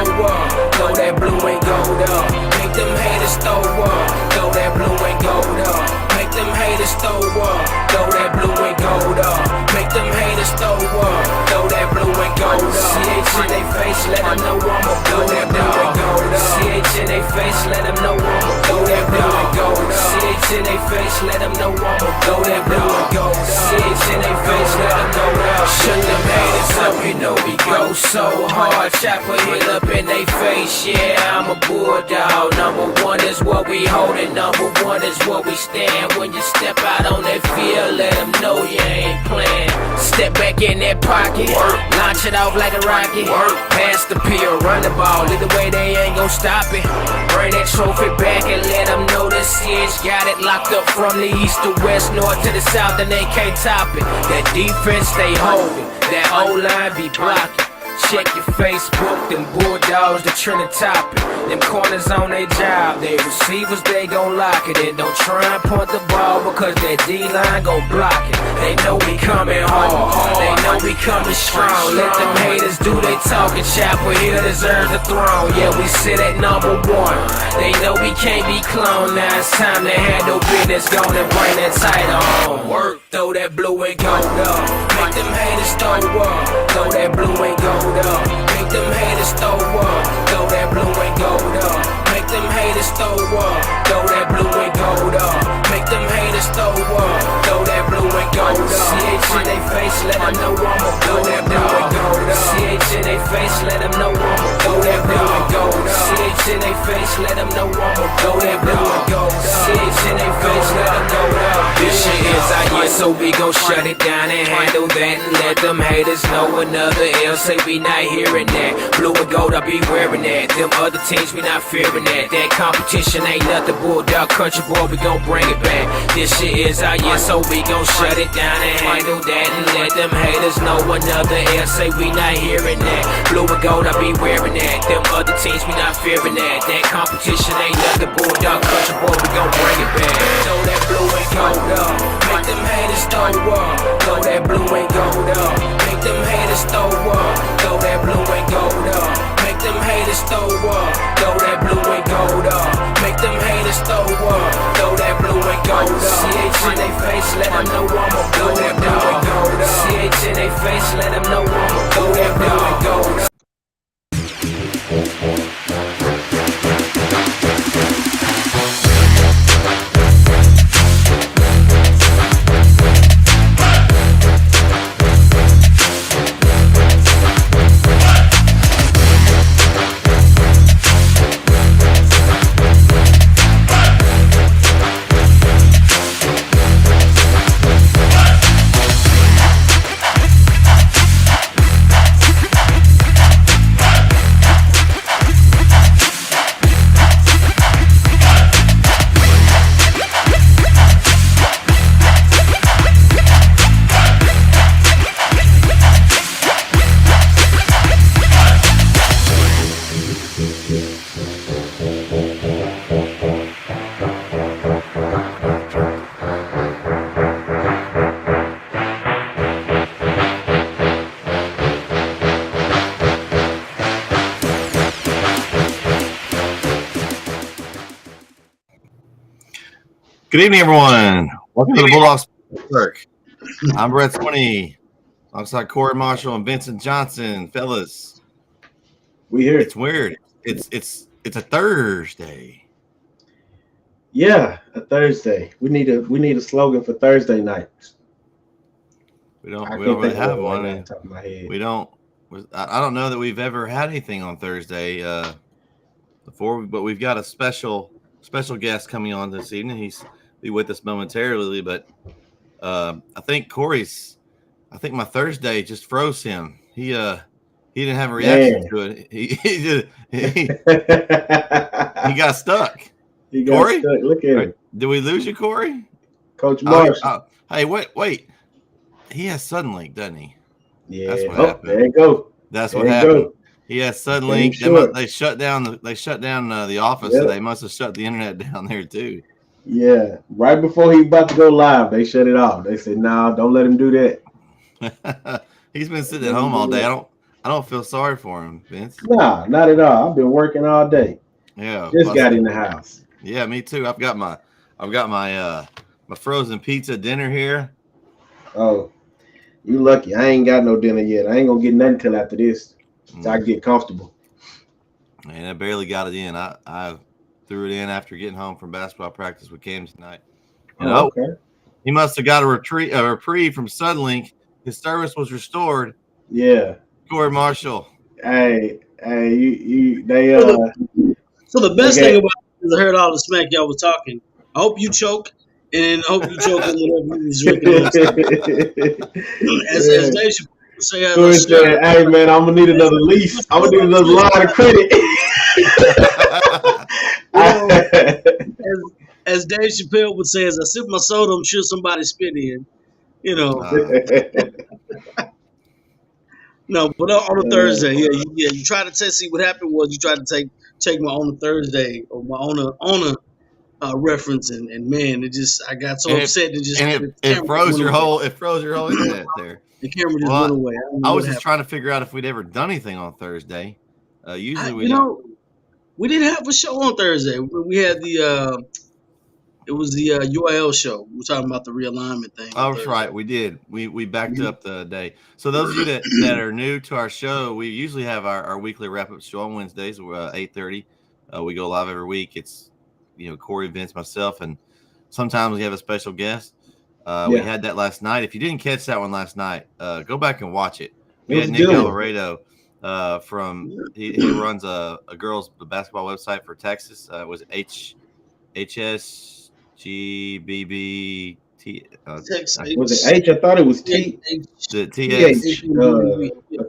throw up. Throw that blue and gold up. Make them haters throw up. Throw that blue and gold up. Make them haters throw up. Throw that blue and gold up. Make them haters throw up. Throw that blue and gold up. CH in they face, let them know I'ma throw that blue and gold up. CH in they face, let them know I'ma throw that blue and gold up. CH in they face, let them know I'ma throw that blue and gold up. CH in they face, let them know that. Shut them haters up, you know we go so hard. Chopper hit up in they face, yeah, I'm a bulldog. Number one is what we holding, number one is what we stand. When you step out on that field, let them know you ain't playing. Step back in that pocket, launch it off like a rocket. Pass the pill, run the ball, either way they ain't gon' stop it. Bring that trophy back and let them know the CH got it locked up from the east to west, north to the south, and they can't top it. That defense they holding, that O-line be blocking. Check your Facebook, them bulldogs, they tryna top it. Them corners on they job, they receivers, they gon' lock it. And don't try and punt the ball because that D-line gon' block it. They know we coming hard, they know we coming strong. Let them haters do they talking, Chopper here deserves the throne. Yeah, we sit at number one, they know we can't be cloned. Now it's time to handle business, gonna bring that title on. Work, throw that blue and gold up. Make them haters throw up, throw that blue and gold up. Make them haters throw up, throw that blue and gold up. Make them haters throw up, throw that blue and gold up. Make them haters throw up, throw that blue and gold up. CH in they face, let them know I'ma throw that blue and gold up. CH in they face, let them know I'ma throw that blue and gold up. CH in they face, let them know I'ma throw that blue and gold up. CH in they face, let them know that. This shit is our year, so we gon' shut it down and handle that and let them haters know another L. Say we not hearing that. Blue and gold, I be wearing that. Them other teams, we not fearing that. That competition ain't nothing, bulldog country boy, we gon' bring it back. This shit is our year, so we gon' shut it down and handle that and let them haters know another L. Say we not hearing that. Blue and gold, I be wearing that. Them other teams, we not fearing that. That competition ain't nothing, bulldog country boy, we gon' bring it back. Throw that blue and gold up. Make them haters throw up. Throw that blue and gold up. Make them haters throw up. Throw that blue and gold up. Make them haters throw up. Throw that blue and gold up. Make them haters throw up. Throw that blue and gold up. CH in they face, let them know I'ma throw that blue and gold up. CH in they face, let them know I'ma throw that blue and gold up. Good evening, everyone. Welcome to the Bulldogs Network. I'm Brett Swinney, alongside Corey Marshall and Vincent Johnson. Fellas, we here. It's weird. It's a Thursday. Yeah, a Thursday. We need a slogan for Thursday nights. We don't really have one. Right top of my head. We don't. I don't know that we've ever had anything on Thursday before, but we've got a special guest coming on this evening. He's be with us momentarily, but I think my Thursday just froze him. He didn't have a reaction to it. He got stuck. He got Corey? Stuck. Look at him. Did we lose you, Corey? Coach Marsh. Hey, wait. He has Suddenlink, doesn't he? Yeah. That's what happened. There you go. That's what happened. He has Suddenlink. They shut down the office, so they must have shut the internet down there too. Yeah, right before he about to go live, they shut it off. They said, "No, don't let him do that." He's been sitting at home all day. I don't feel sorry for him, Vince. Nah, not at all. I've been working all day. Yeah, Just got in the house. Yeah, me too. I've got my my frozen pizza dinner here. Oh, you lucky. I ain't got no dinner yet. I ain't gonna get nothing till after this. So I get comfortable. And I barely got it in. I threw it in after getting home from basketball practice with Cam tonight. And okay. He must have got a reprieve from Sudlink. His service was restored. Yeah. Corey Marshall. Hey, they So the best thing about it is I heard all the smack y'all was talking. I hope you choke, and I hope you choke on whatever you was drinking. As Dave Chappelle say, hey man, I'm gonna need another lease. I'm gonna need another line of credit. As Dave Chappelle would say, as I sip my soda, I'm sure somebody spit in. You know. No, but on a Thursday, you try to test. See what happened was you tried to take my on a Thursday or my on a reference, and man, I got so upset and it froze your whole internet there. The camera just went away. I was just trying to figure out if we'd ever done anything on Thursday. Usually we didn't have a show on Thursday. We had it was the UIL show. We were talking about the realignment thing. Oh, that's right. We did. We backed up the day. So those of you that are new to our show, we usually have our weekly wrap-up show on Wednesdays, 8:30. We go live every week. It's, Corey, Vince, myself, and sometimes we have a special guest. We had that last night. If you didn't catch that one last night, go back and watch it. We had Nick Alvarado he runs a girls basketball website for Texas. It was HSGBB. Was it H? I thought it was T. TX.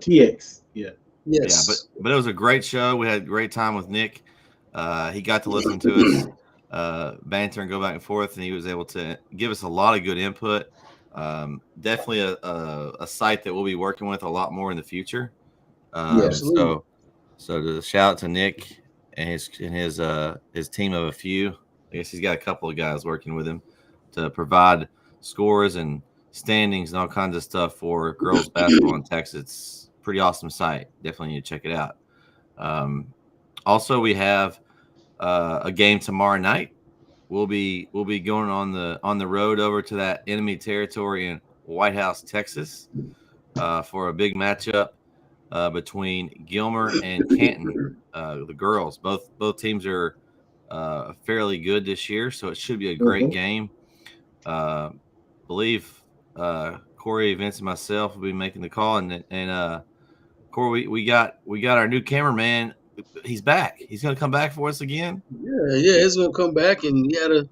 TX. Yeah. Yes. Yeah, but it was a great show. We had a great time with Nick. He got to listen to us banter and go back and forth, and he was able to give us a lot of good input. Definitely a site that we'll be working with a lot more in the future. So to shout out to Nick and his team of a few. I guess he's got a couple of guys working with him to provide scores and standings and all kinds of stuff for girls basketball in Texas. It's a pretty awesome site. Definitely need to check it out. Also, we have a game tomorrow night. We'll be going on the road over to that enemy territory in White House, Texas, for a big matchup between Gilmer and Canton. The girls, both teams are fairly good this year, so it should be a great game. Believe Corey, Vince, and myself will be making the call, and Corey, we got our new cameraman. He's back. He's going to come back for us again. Yeah, he's going to come back, and he had a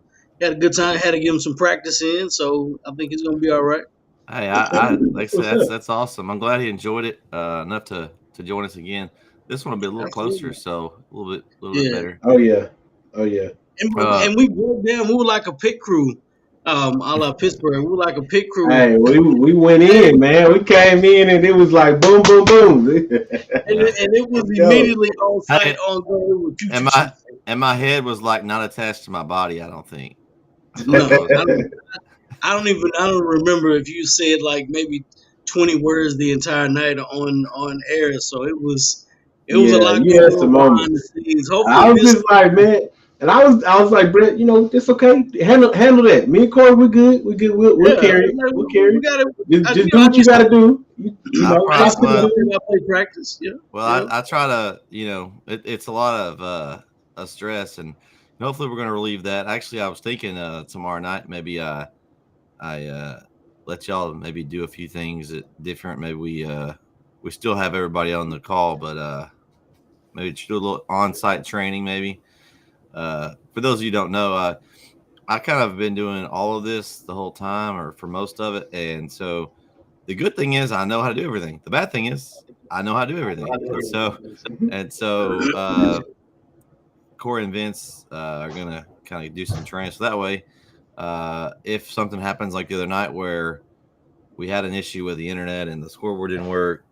good time. Had to give him some practice in, so I think he's going to be all right. Hey, I like I said, that's awesome. I'm glad he enjoyed it enough to join us again. This one will be a little closer, so a little bit better. Oh yeah. And we broke down. We were like a pit crew. I love Pittsburgh. We were like a pit crew. Hey, we went in, man. We came in and it was like boom, boom, boom. and it was immediately on site, on go. And my head was like not attached to my body. I don't think. No, I don't remember if you said like maybe 20 words the entire night on air. So it was a lot. You had some moments. I was just like, man. And I was like, Brett, it's okay. Handle that. Me and Corey, we're good. We'll carry it. We'll carry it. Just do what you got to do. I play practice. Yeah. Well, I try to, it's a lot of stress, and hopefully we're going to relieve that. Actually, I was thinking tomorrow night maybe I let y'all maybe do a few things different. Maybe we still have everybody on the call, but maybe just do a little on-site training maybe. For those of you who don't know, I kind of been doing all of this the whole time, or for most of it. And so the good thing is I know how to do everything. The bad thing is I know how to do everything. And so Corey and Vince are going to kind of do some training. So that way, if something happens like the other night where we had an issue with the internet and the scoreboard didn't work,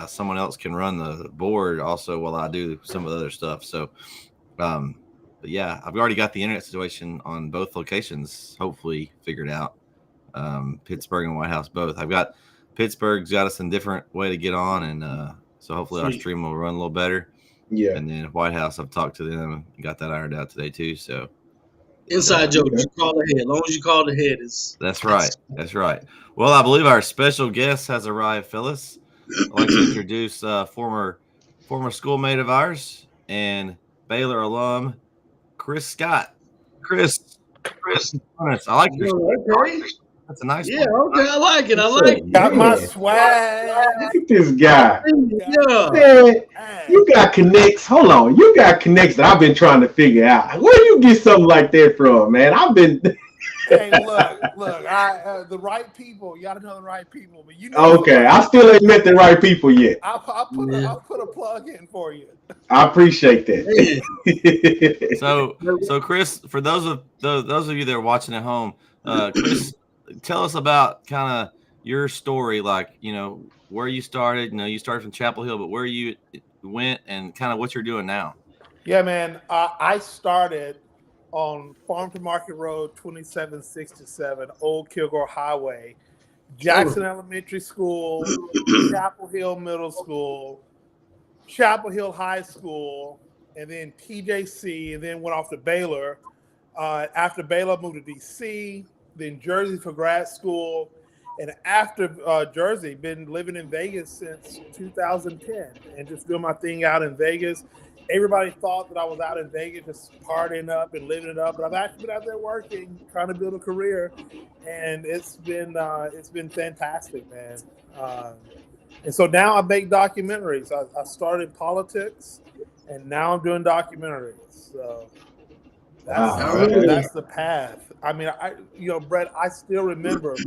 someone else can run the board also while I do some of the other stuff. So, but yeah, I've already got the internet situation on both locations, hopefully figured out. Pittsburgh and White House both. I've got Pittsburgh's got us a different way to get on, and So hopefully our stream will run a little better. Yeah. And then White House, I've talked to them and got that ironed out today too. So inside joke, you call ahead. As long as you call ahead, that's right. That's right. Well, I believe our special guest has arrived, Phyllis. I'd like to introduce former schoolmate of ours and Baylor alum, Chris Scott. Chris, I like your story. That's a nice one. Okay, I like it. Got my swag. Look at this guy. Yeah. Man, you got connects. Hold on. You got connects that I've been trying to figure out. Where do you get something like that from, man? I've been. Hey, look. The right people. You got to know the right people. But you know. Okay, I still ain't met the right people yet. I'll put a plug in for you. I appreciate that. So Chris, for those of you that are watching at home, Chris, tell us about kind of your story, like, you know, where you started. You know, you started from Chapel Hill, but where you went and kind of what you're doing now. Yeah, man. I started on Farm to Market Road, 2767, Old Kilgore Highway, Jackson Elementary School, Chapel Hill Middle School, Chapel Hill High School, and then TJC, and then went off to Baylor. After Baylor, moved to DC, then Jersey for grad school, and after Jersey, been living in Vegas since 2010 and just doing my thing out in Vegas. Everybody thought that I was out in Vegas just partying up and living it up, but I've actually been out there working, trying to build a career, and it's been fantastic, man. And so now I make documentaries. I started politics, and now I'm doing documentaries. So that's the path. I mean, Brett, I still remember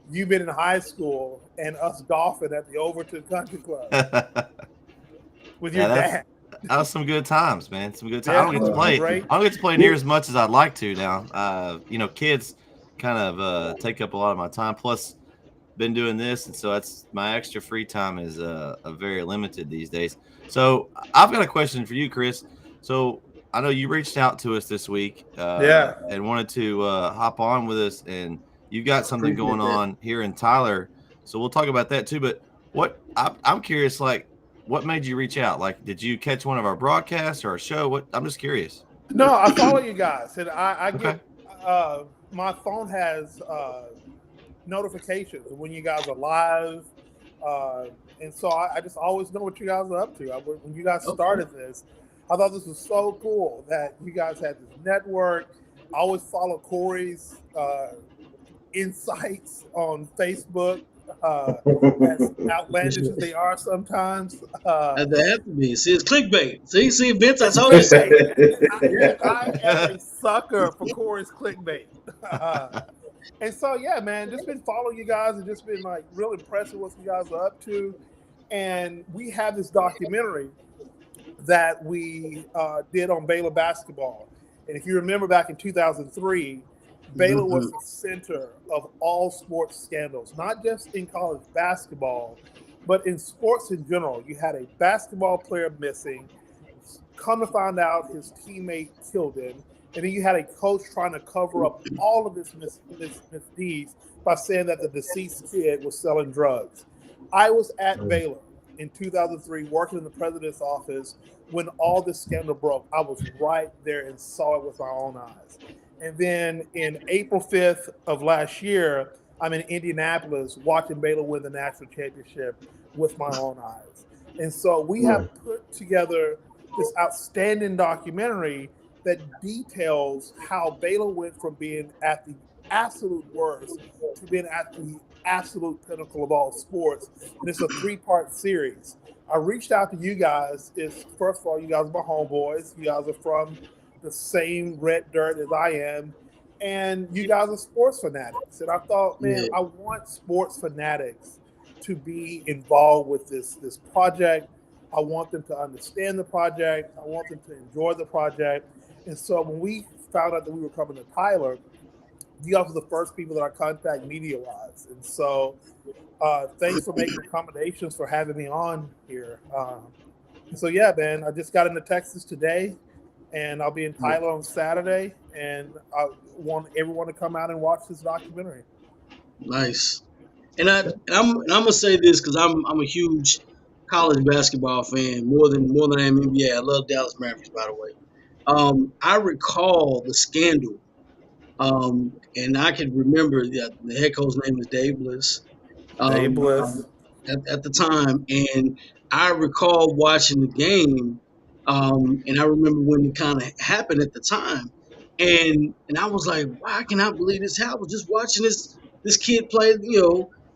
you been in high school and us golfing at the Overton Country Club with your dad. That was some good times, man. Some good times. I don't get to play. I don't get to play near as much as I'd like to now. Kids kind of take up a lot of my time. Plus, been doing this, and so that's my extra free time is very limited these days. So I've got a question for you, Chris. So I know you reached out to us this week, and wanted to hop on with us, and you've got something going on here in Tyler. So we'll talk about that too. But I'm curious, like, what made you reach out? Like, did you catch one of our broadcasts or our show? I'm just curious. No, I follow you guys, and I get my phone has notifications when you guys are live, and so I just always know what you guys are up to. When you guys started this, I thought this was so cool that you guys had this network. I always follow Corey's insights on Facebook. As outlandish as they are sometimes. They have to be. See, it's clickbait. See, Vince, I told you. I am a sucker for Corey's clickbait. And so, yeah, man, just been following you guys and just been like real impressed with what you guys are up to. And we have this documentary that we did on Baylor basketball. And if you remember back in 2003, Baylor was the center of all sports scandals, not just in college basketball, but in sports in general. You had a basketball player missing, come to find out his teammate killed him, and then you had a coach trying to cover up all of his misdeeds by saying that the deceased kid was selling drugs. I was at Baylor in 2003 working in the president's office when all this scandal broke. I was right there and saw it with my own eyes. And then in April 5th of last year, I'm in Indianapolis watching Baylor win the national championship with my own eyes. And so we have put together this outstanding documentary that details how Baylor went from being at the absolute worst to being at the absolute pinnacle of all sports. And it's a 3-part series. I reached out to you guys. First of all, you guys are my homeboys. You guys are from the same red dirt as I am, and you guys are sports fanatics. And I thought, man, I want sports fanatics to be involved with this project. I want them to understand the project. I want them to enjoy the project. And so when we found out that we were coming to Tyler, you guys were the first people that I contact media-wise. And so thanks for making accommodations for having me on here. So, yeah, man, I just got into Texas today. And I'll be in Tyler on Saturday, and I want everyone to come out and watch this documentary. Nice. And I'm gonna say this because I'm a huge college basketball fan more than I am NBA. I love Dallas Mavericks, by the way. I recall the scandal, and I can remember the head coach's name is Dave Bliss. Dave Um, Bliss. at the time, and I recall watching the game, and I remember when it kind of happened at the time, and I was like, "Why can I believe this?" I was just watching this kid play,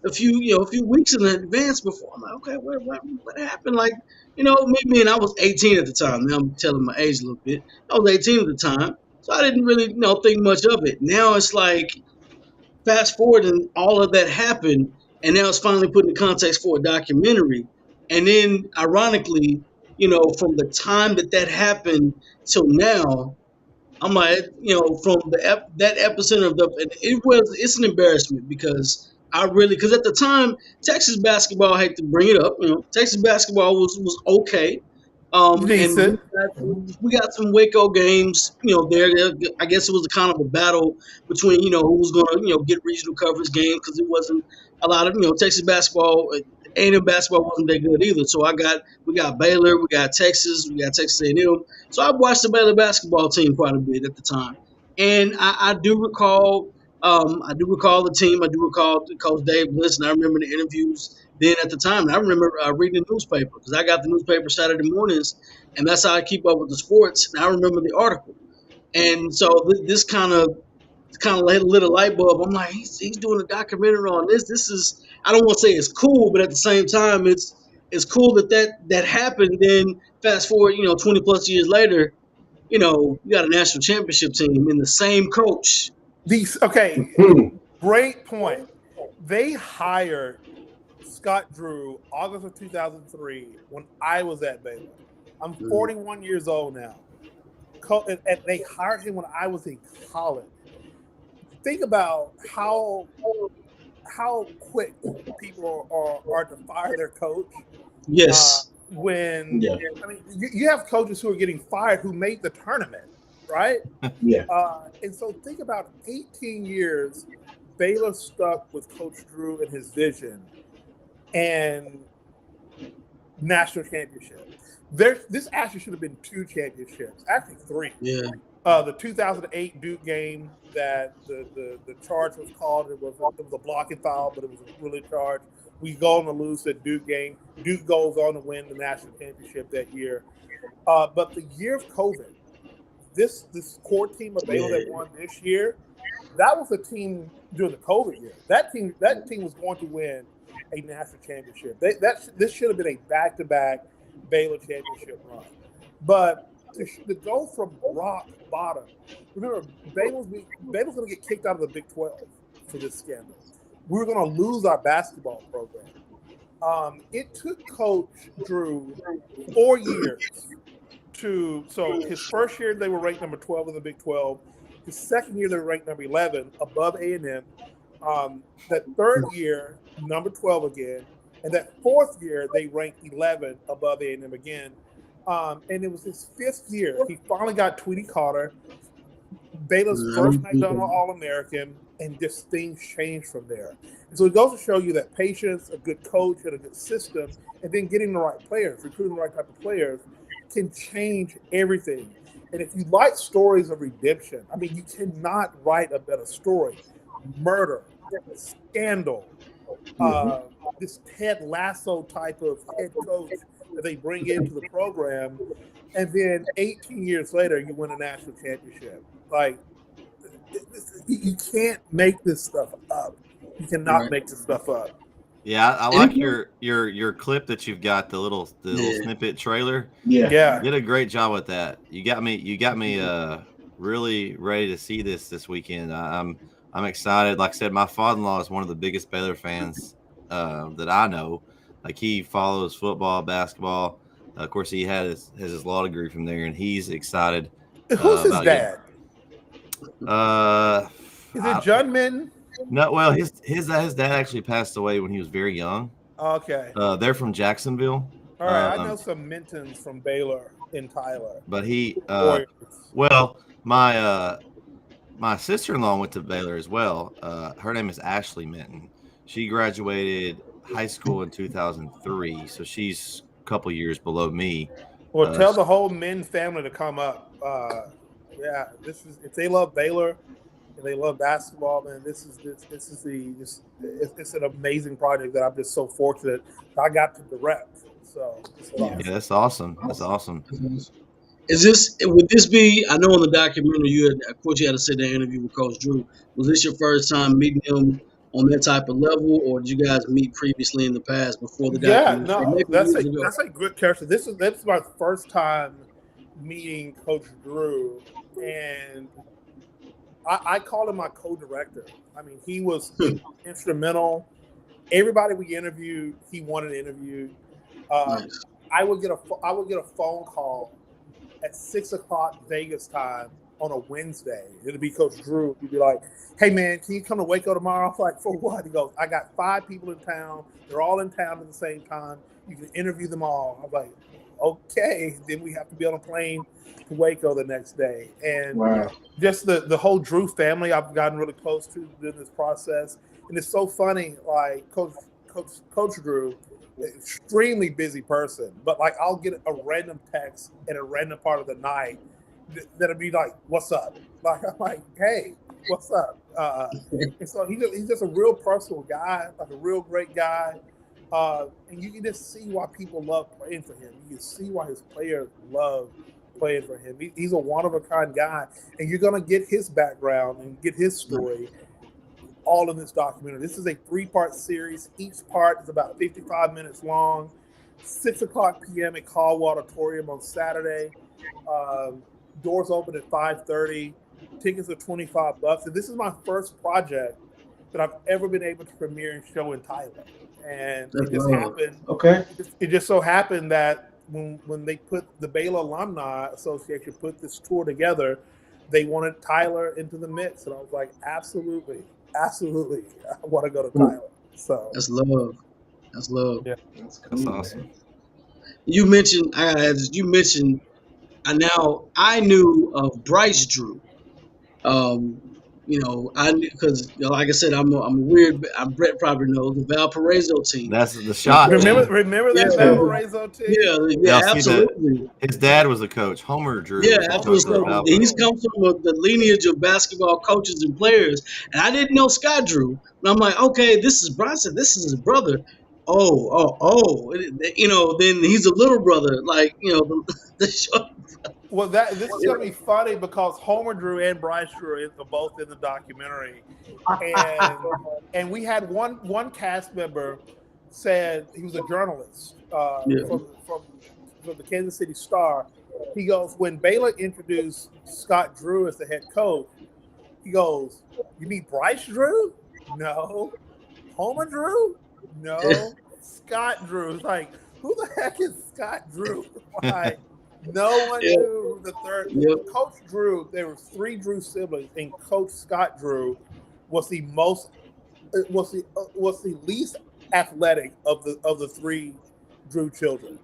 a few weeks in advance before. I'm like, "Okay, what happened?" Like, maybe, and I was 18 at the time. Now I'm telling my age a little bit. I was 18 at the time, so I didn't really, think much of it. Now it's like fast forward and all of that happened, and now it's finally put in context for a documentary. And then ironically, from the time that happened till now, I'm like, from that epicenter of it's an embarrassment because because at the time Texas basketball, I hate to bring it up, Texas basketball was okay, and Decent. we got some Waco games, there. I guess it was a kind of a battle between who was going to get regional coverage games because it wasn't a lot of Texas basketball. A&M basketball wasn't that good either. So we got Baylor, we got Texas A&M. So I watched the Baylor basketball team quite a bit at the time, and I do recall. The team. I do recall Coach Dave Bliss, and I remember the interviews then at the time. And I remember reading the newspaper because I got the newspaper Saturday mornings, and that's how I keep up with the sports. And I remember the article, and so this kind of lit a light bulb. I'm like, he's doing a documentary on this. This is, I don't want to say it's cool, but at the same time, it's cool that happened. Then fast forward, 20 plus years later, you got a national championship team in the same coach. Great point. They hired Scott Drew August of 2003 when I was at Baylor. I'm 41 years old now. And they hired him when I was in college. Think about how quick people are to fire their coach. Yes. I mean, you have coaches who are getting fired who made the tournament, right? Yeah. And so think about 18 years, Baylor stuck with Coach Drew and his vision, and national championship. This actually should have been 2 championships, actually 3. Yeah. The 2008 Duke game that the charge was called, it was a blocking foul, but it was really a charge. We go on to lose the Duke game. Duke goes on to win the national championship that year. But the year of COVID, this core team of Baylor that won this year, that was a team during the COVID year. That team was going to win a national championship. This should have been a back-to-back Baylor championship run. But to go from rock bottom, remember, Baylor's going to get kicked out of the Big 12 for this scandal. We were going to lose our basketball program. It took Coach Drew 4 years so his first year they were ranked number 12 in the Big 12. His second year they were ranked number 11 above A&M. That third year, number 12 again. And that fourth year they ranked 11 above A&M again. And it was his 5th year. He finally got Tweety Carter, Baylor's first night done All-American, and just things changed from there. And so it goes to show you that patience, a good coach, and a good system, and then getting the right players, recruiting the right type of players, can change everything. And if you like stories of redemption, I mean, you cannot write a better story. Murder, scandal, this Ted Lasso type of head coach that they bring into the program, and then 18 years later, you win a national championship. Like, you can't make this stuff up. You cannot make this stuff up. Yeah, I like your clip that you've got, the little snippet trailer. Yeah. You did a great job with that. You got me really ready to see this weekend. I'm excited. Like I said, my father-in-law is one of the biggest Baylor fans that I know. Like, he follows football, basketball. Of course, he has his law degree from there, and he's excited. Who's his dad? Is it John Minton? No, well, his dad actually passed away when he was very young. Okay. They're from Jacksonville. All right, I know some Mintons from Baylor in Tyler. But well, my sister-in-law went to Baylor as well. Her name is Ashley Minton. She graduated high school in 2003, so she's a couple years below me. Well, tell the whole men family to come up. Yeah, this is if they love Baylor and they love basketball, man. It's an amazing project that I'm just so fortunate I got to direct. So yeah, that's awesome. That's awesome. Would this be? I know in the documentary of course you had to sit there and interview with Coach Drew. Was this your first time meeting him on that type of level, or did you guys meet previously in the past before the documentary? Yeah, no, that's a good character. That's my first time meeting Coach Drew, and I call him my co-director. I mean, he was instrumental. Everybody we interviewed, he wanted to interview. Nice. I would get a phone call at 6:00 Vegas time on a Wednesday. It'd be Coach Drew. He'd be like, "Hey man, can you come to Waco tomorrow?" I'm like, "For what?" He goes, "I got 5 people in town. They're all in town at the same time. You can interview them all." I'm like, "Okay." Then we have to be on a plane to Waco the next day. And just the whole Drew family I've gotten really close to during this process. And it's so funny, like Coach Drew, extremely busy person, but like I'll get a random text at a random part of the night that'll be like, "What's up?" Like I'm like, "Hey, what's up?" And so he's just a real personal guy, like a real great guy, and you can just see why people love playing for him. You can see why his players love playing for him. He's a one of a kind guy, and you're gonna get his background and get his story all in this documentary. This is a 3-part series. Each part is about 55 minutes long. 6:00 p.m. at Caldwell Auditorium on Saturday. Doors open at 5:30. Tickets are $25. And this is my first project that I've ever been able to premiere and show in Thailand. And it just happened. Okay. It just so happened that when they put the Baylor Alumni Association put this tour together, they wanted Tyler into the mix, and I was like, absolutely, I want to go to Tyler. So that's love. Yeah, that's awesome. You mentioned I knew of Bryce Drew. I because like I said, I'm weird. Brett probably knows the Valparaiso team. That's the shot. Remember that Valparaiso team? Yeah, absolutely. His dad was a coach, Homer Drew. Yeah, absolutely. He's come from the lineage of basketball coaches and players, and I didn't know Scott Drew. And I'm like, okay, this is Bryson. This is his brother. Then he's a little brother. Like, the short. Well, this is gonna be funny because Homer Drew and Bryce Drew are both in the documentary, and we had one cast member said he was a journalist from the Kansas City Star. He goes, when Baylor introduced Scott Drew as the head coach, he goes, "You mean Bryce Drew? No. Homer Drew? No. Scott Drew." It's like, who the heck is Scott Drew? Like, no one knew the third. Yep. Coach Drew, there were 3 Drew siblings, and Coach Scott Drew was the least athletic of the 3 Drew children.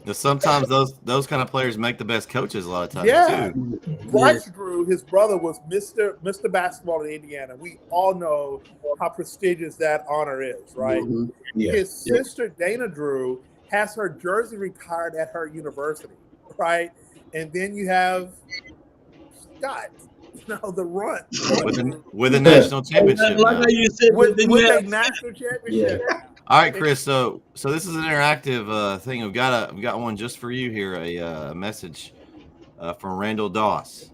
Now, sometimes those kind of players make the best coaches a lot of times too. Bryce Drew, his brother, was Mr. Basketball in Indiana. We all know how prestigious that honor is, right? Mm-hmm. Yeah. His sister Dana Drew has her jersey retired at her university, right? And then you have Scott, the runt with a national championship. With a national championship. Yeah. All right, Chris. So this is an interactive thing. We've got one just for you here. A message from Randall Doss.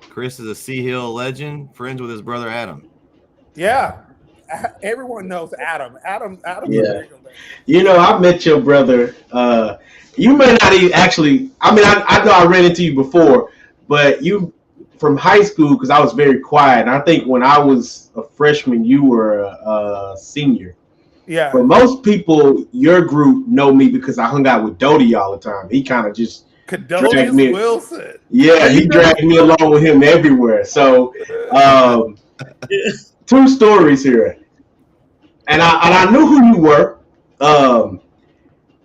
Chris is a Sea Hill legend, friends with his brother Adam. Yeah, everyone knows Adam. Adam. Yeah. I met your brother. You may not even actually. I mean, I know I ran into you before, but you from high school because I was very quiet. And I think when I was a freshman, you were a senior. Yeah. But most people, your group, know me because I hung out with Doty all the time. He kind of just dragged me. Wilson. Yeah, he dragged me along with him everywhere. So, 2 stories here, and I knew who you were.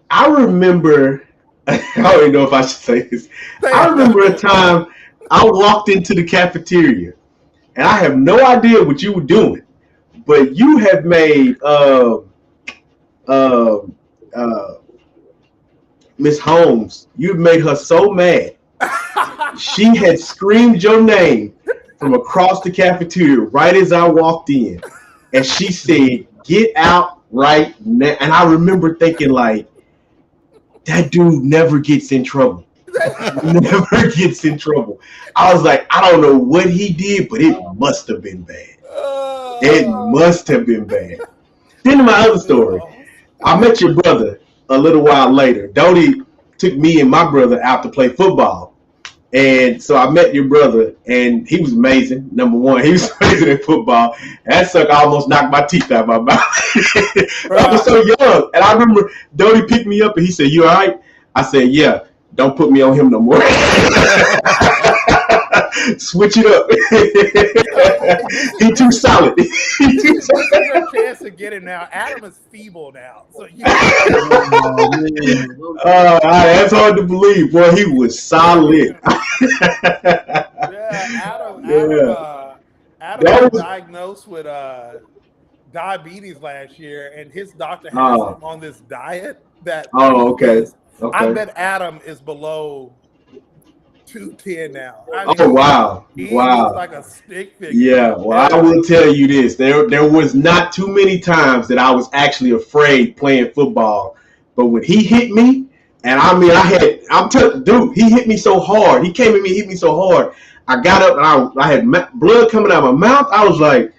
I remember. I don't even know if I should say this. I remember a time I walked into the cafeteria, and I have no idea what you were doing, but you have made Miss Holmes. You've made her so mad. She had screamed your name from across the cafeteria right as I walked in, and she said, "Get out right now!" And I remember thinking, like, that dude never gets in trouble. Never gets in trouble. I was like, I don't know what he did, but it must have been bad. It must have been bad. Then to my other story, I met your brother a little while later. Dodie took me and my brother out to play football. And so I met your brother, and he was amazing. Number one, he was amazing at football. That sucker almost knocked my teeth out of my mouth. I was so young. And I remember Dodie picked me up, and he said, "You all right?" I said, "Yeah, don't put me on him no more." Switch it up. He too solid. This is your chance to get him now. Adam is feeble now. So you that's hard to believe. Boy, he was solid. Adam was diagnosed with diabetes last year, and his doctor has him on this diet that okay. I bet Adam is below 210 now. I mean, wow. He looks like a stick figure. Yeah, well, I will tell you this. There was not too many times that I was actually afraid playing football. But when he hit me, and I mean, dude, he hit me so hard. He came at me, hit me so hard. I got up, and I had blood coming out of my mouth. I was like,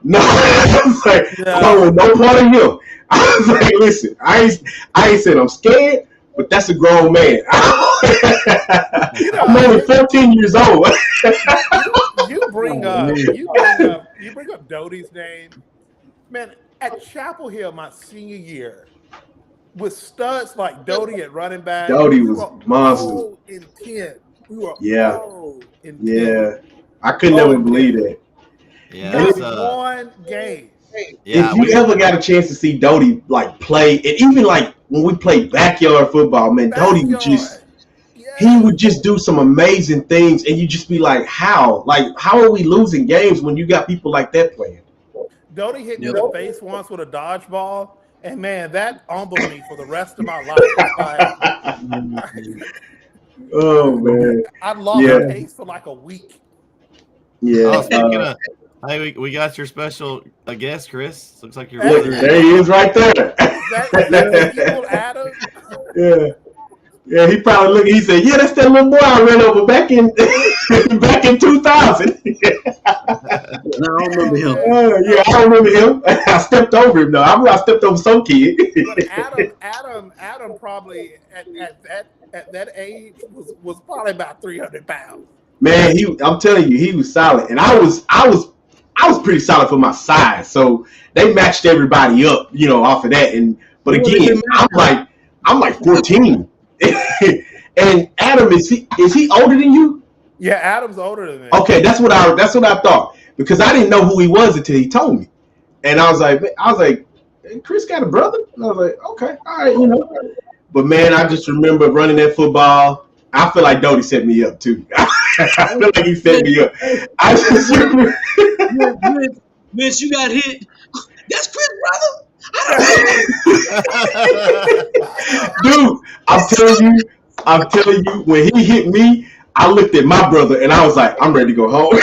no. I was like, I don't want no part of him. I was like, listen, I ain't said I'm scared, but that's a grown man. I'm only 14 years old. you bring up Dodie's name, man. At Chapel Hill, my senior year, with studs like Dodie at running back, Dodie was monster. So intense. We were so intense. Yeah, I could never believe that. Yeah, one game. If you ever got a chance to see Dodie like play, and even like when we played backyard football, man, Dodie would just do some amazing things, and you just be like, how are we losing games when you got people like that playing? Dodie hit me in the face once with a dodgeball, and man, that humbled me for the rest of my life. Oh man, I lost the case for like a week. Yeah. Speaking of, hey, we got your special guest, Chris. Looks like you're there. He is right there. Is that evil Adam? Yeah, he probably looked. He said, "Yeah, that's that little boy I ran over back in 2000." I don't remember him. I don't remember him. I stepped over him though. I stepped over some kid. But Adam probably at that age was probably about 300 pounds. Man, I'm telling you, he was solid, and I was pretty solid for my size, so they matched everybody up, off of that. But again, I'm like 14. And Adam, is he older than you? Yeah, Adam's older than me. Okay, that's what I thought, because I didn't know who he was until he told me, and I was like, hey, Chris got a brother, and I was like, okay, all right, But man, I just remember running that football. I feel like Dodie set me up too. I feel like he set me up. I just remember. Vince, you got hit. That's Chris, brother. Dude, I'm telling you, when he hit me, I looked at my brother and I was like, I'm ready to go home.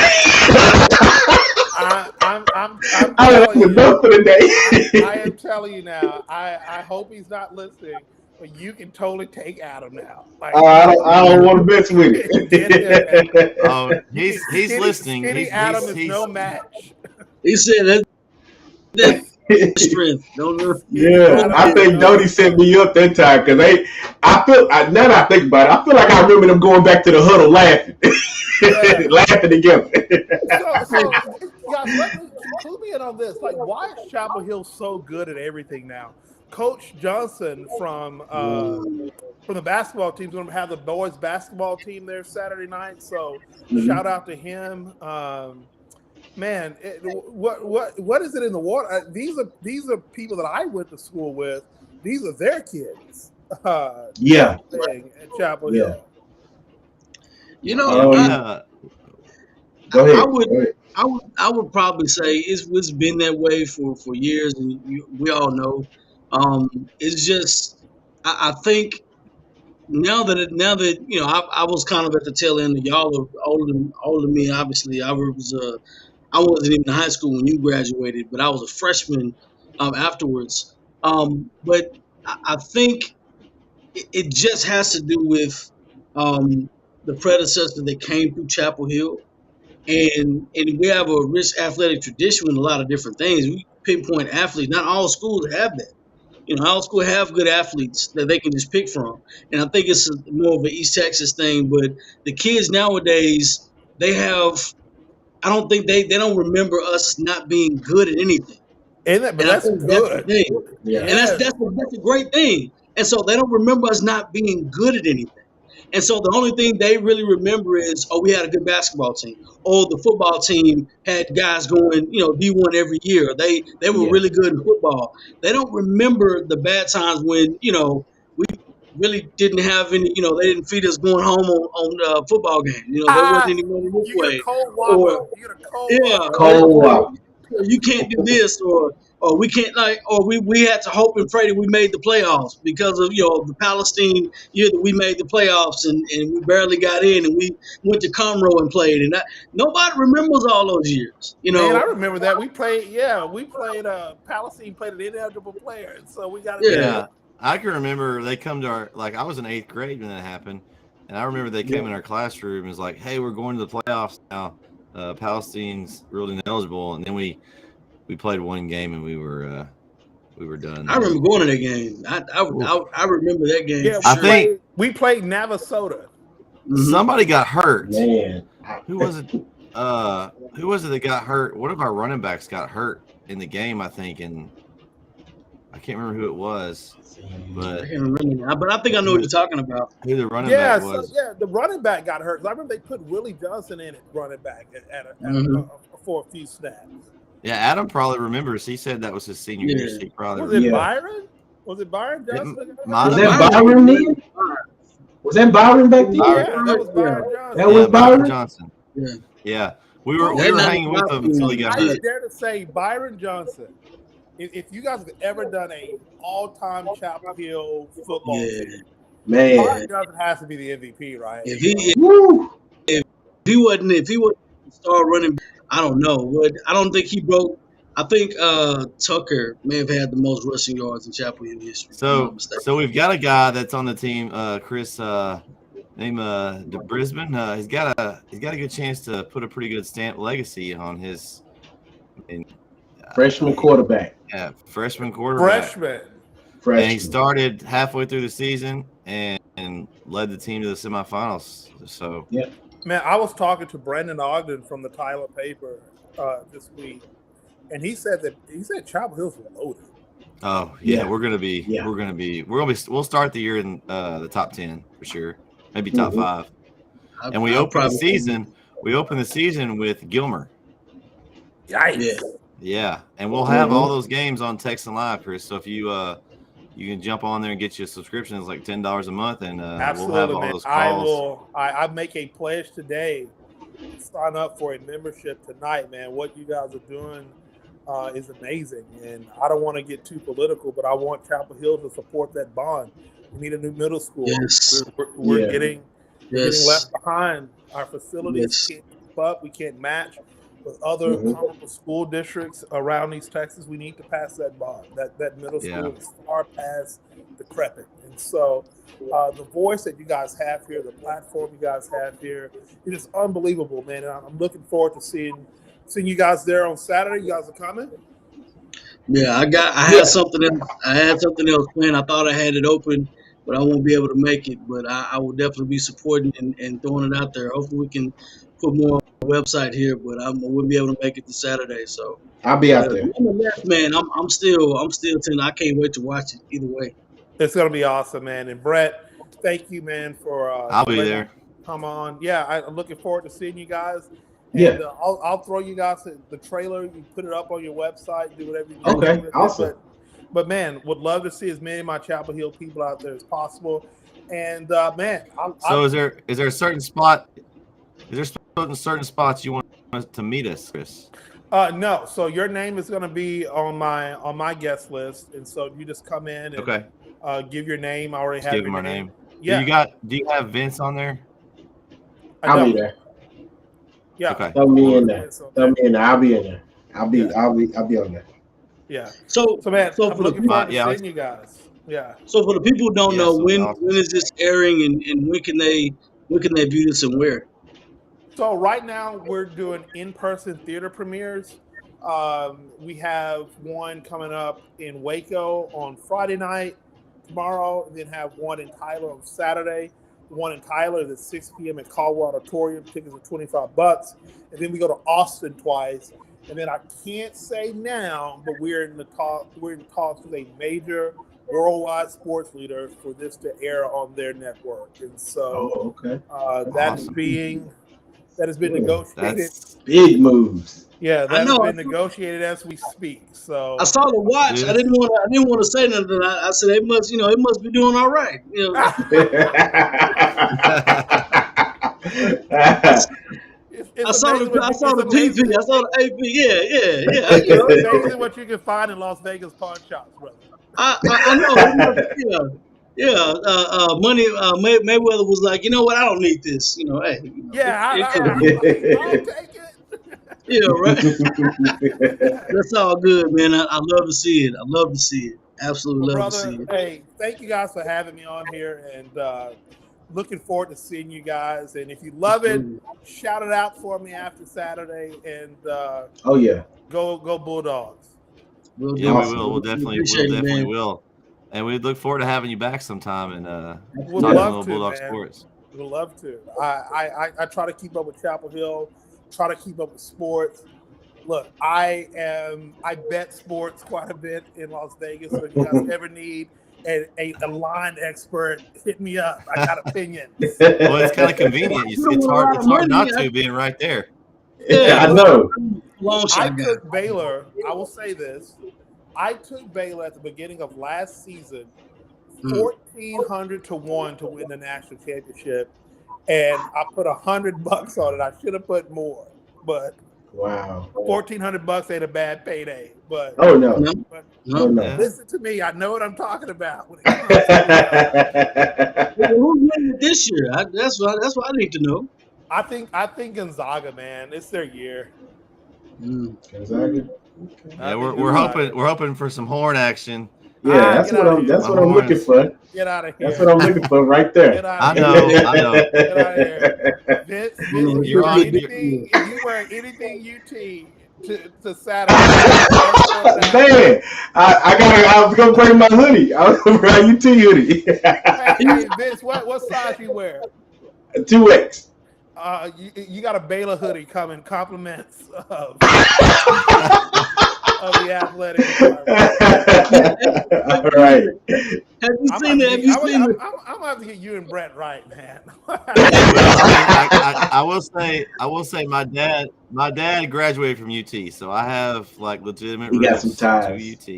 I have enough for the day. I am telling you now. I hope he's not listening, but you can totally take Adam now. Like, I don't want to mess with it. He's listening. Adam is no match. He said that. Strength. Yeah, I think Dodie set me up that time because now that I think about it, I feel like I remember them going back to the huddle laughing, laughing together. So guys, clue me in on this. Like, why is Chapel Hill so good at everything now? Coach Johnson from the basketball team is going to have the boys basketball team there Saturday night. So shout out to him. Man, what is it in the water? These are people that I went to school with. These are their kids. At Chapel Hill. Go ahead. I would probably say it's been that way for years, and we all know. It's just I think now that I was kind of at the tail end of y'all are older than me. Obviously, I wasn't even in high school when you graduated, but I was a freshman afterwards. But I think it just has to do with the predecessor that came through Chapel Hill, and we have a rich athletic tradition with a lot of different things. We pinpoint athletes. Not all schools have that. All schools have good athletes that they can just pick from, and I think it's more of an East Texas thing. But the kids nowadays, they have. I don't think they don't remember us not being good at anything. But And I that's think that's the good. thing. Yeah. And that's a great thing. And so they don't remember us not being good at anything. And so the only thing they really remember is, oh, we had a good basketball team. Oh, the football team had guys going, D1 every year. They were really good in football. They don't remember the bad times when, we really didn't have any, they didn't feed us going home on football games. There wasn't any money this You get a way. cold Or whopper. You get a cold yeah, whopper. Cold or you can't do this, or we can't or we had to hope and pray that we made the playoffs because of the Palestine year that we made the playoffs and we barely got in and we went to Conroe and played and nobody remembers all those years. Man, I remember that we played. Yeah, we played. Palestine played an ineligible player, and so we got to do Yeah, I can remember they come to our I was in 8th grade when that happened, and I remember they came in our classroom and was like, "Hey, we're going to the playoffs now. Palestine's ruled ineligible," and then we played one game and we were done. I remember going to that game. I remember that game. Yeah, for sure. we played Navasota. Somebody got hurt. Man, who was it? Who was it that got hurt? One of our running backs got hurt in the game, I think, and I can't remember who it was. But I can't remember now, but I think I know what you're talking about. Who the running back was? The running back got hurt. I remember they put Willie Johnson in at running back for a few snaps. Yeah, Adam probably remembers. He said that was his senior year. So he probably was it Byron? Was it Byron Johnson? Was that Byron then? Was that Byron back then? Yeah, that was Byron Johnson. That was Byron Johnson. Yeah. We were hanging with him until he got hurt. I dare to say Byron Johnson. If you guys have ever done a all-time Chapel Hill football team, man, Byron Johnson has to be the MVP, right? If he wasn't the star running, I don't know. I don't think he broke. I think Tucker may have had the most rushing yards in Chapel Hill history. So we've got a guy that's on the team, Chris, named Brisbane. He's got a good chance to put a pretty good stamp legacy on his. Freshman quarterback. Yeah, freshman quarterback. Freshman. And he started halfway through the season and led the team to the semifinals. So yeah, man, I was talking to Brandon Ogden from the Tyler paper this week, and he said Chapel Hill's loaded. Oh yeah, we'll start the year in the top 10 for sure, maybe top 5. And we open the season with Gilmer. Yikes. Yeah, and we'll have all those games on Texan Live, Chris. So if you you can jump on there and get you a subscription. It's like $10 a month, and absolutely, we'll have all those calls. I make a pledge today. Sign up for a membership tonight, man. What you guys are doing is amazing, and I don't want to get too political, but I want Chapel Hill to support that bond. We need a new middle school. Yes. We're getting left behind. Our facilities can't keep up. We can't match with other comparable school districts around East Texas. We need to pass that bond. That middle school is far past decrepit. And so the voice that you guys have here, the platform you guys have here, it is unbelievable, man. And I'm looking forward to seeing you guys there on Saturday. You guys are coming? Yeah, I had something else planned. I thought I had it open, but I won't be able to make it. But I will definitely be supporting and throwing it out there. Hopefully we can put more on the website here, but I wouldn't be able to make it this Saturday. So I'll be out there. Man, I'm still tender. I can't wait to watch it either way. It's gonna be awesome, man. And Brett, thank you, man, for I'll be there. Come on. Yeah, I'm looking forward to seeing you guys. And, I'll throw you guys the trailer. You put it up on your website. Do whatever you need. Okay, awesome. But man, would love to see as many of my Chapel Hill people out there as possible. And man, is there a certain spot? Is there certain spots you want to meet us, Chris? No. So your name is going to be on my guest list, and so you just come in and give your name. I already have give your him our name. Yeah. Do you have Vince on there? I'll be there. Yeah. Okay. Throw me in there. I'll be in there. I'll be on there. Yeah. So man, so I'm for looking forward to seeing you guys. Yeah. So for the people who don't know, when awesome. when is this airing and when can they view this and where? So right now we're doing in-person theater premieres. We have one coming up in Waco on Friday night tomorrow, and then have one in Tyler on Saturday. The one in Tyler is at 6 p.m. at Caldwell Auditorium. Tickets are $25, and then we go to Austin twice. And then I can't say now, but we're in talks with a major worldwide sports leader for this to air on their network. And so that has been negotiated. That's big moves. Yeah, that has been negotiated as we speak. So I saw the watch. I didn't want to say nothing. I said it must be doing all right. I saw the TV. I saw the AP. Yeah. It's amazing what you can find in Las Vegas pawn shops, brother. I know. Yeah. Money. Mayweather was like, you know what? I don't need this. Hey. I'll take it. Yeah, right. That's all good, man. I love to see it. Absolutely love to see it. Hey, thank you guys for having me on here, and looking forward to seeing you guys. And if you love it, shout it out for me after Saturday. And go Bulldogs. We will. We'll definitely will. And we look forward to having you back sometime and talking a little Bulldog sports. We'd love to. I try to keep up with Chapel Hill. Try to keep up with sports. Look, I bet sports quite a bit in Las Vegas. So if you guys ever need a line expert, hit me up. I got opinions. Well, it's kind of convenient. It's hard not to being right there. Yeah, I know. I took Baylor. I will say this. I took Baylor at the beginning of last season, 1,400 to 1 to win the national championship. And I put $100 on it. I should have put more, but wow, $1,400 ain't a bad payday. But no. Listen to me. I know what I'm talking about. Who's winning this year? That's what I need to know. I think Gonzaga, man, it's their year. Gonzaga. Yeah, we're hoping for some horn action. Yeah, that's what I'm looking for. Get out of here. That's what I'm looking for right there. I know. Get out of here. Vince, if you wear anything UT to Saturday. Man, I was gonna bring my hoodie. I was gonna bring UT hoodie. Hey, Vince, what size you wear? 2X. You got a Baylor hoodie coming, compliments of the athletic department. All right. Have you seen it? I'm gonna have to get you and Brett right, man. I will say my dad graduated from UT, so I have legitimate roots to UT.